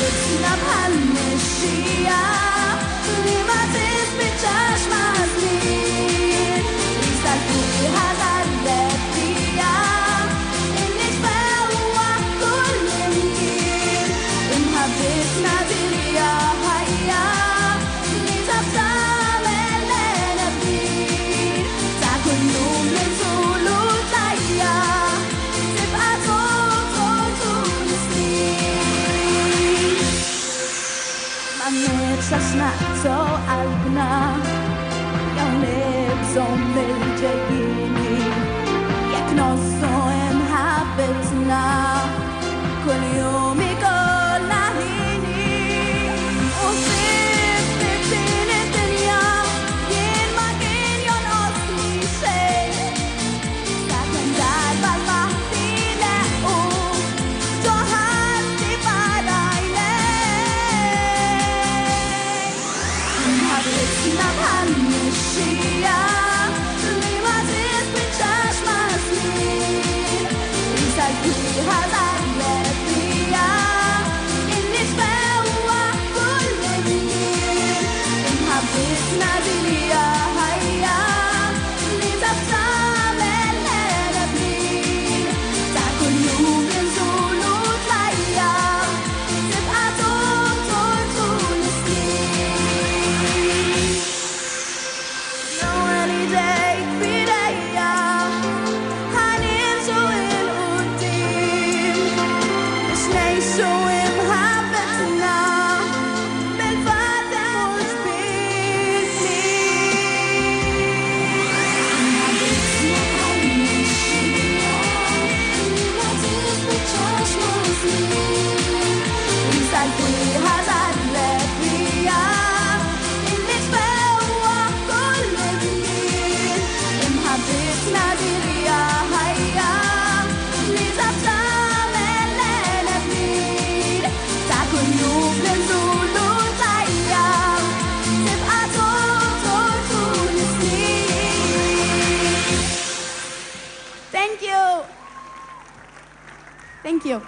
ħabibna bħal mexxija li ma tispiċċax ma' żmien li sal-fiha tal-rebbija illi tfewwa kull imkien imħabbitna dilja ħajja li taftamel lejla kbir ta' kull lum l-tul u tajja tibqa' tul is-snin. Ma nibżax naqsu qalbna jew nibżgħu mill-ġejjieni jekk nozzu imħabbitna kuljum ikollna ħini u sibt din id-dinja jien ma kien jonqosni xejn sakemm darba l-waħdi leqqu ġo ħaddi barajnejn. Imħabbitna bħal mexxija li ma tispiċċax ma' żmien li sal-fiha tal-rebbija illi tfewwa kull imkien imħabbitna dilja ħajja li taftamel lejla kbir ta' kull jum inżul u tlajja tibqa' tul is-snin. L-ewwel idejk f'idejja ħanimxu il-qudiem biex ngħixu imħabbetna bil-fatt mhux bil-kliem. Imħabbitna bħal mexxija li ma tispiċċax ma' żmien li sal-fiha tal-rebbija illi tfewwa kull imkien imħabbitna dilja ħajja li taftamel lejla kbir ta' kull jum l-inżul u tajja tibqa' tul is-snin. Thank you. Thank you.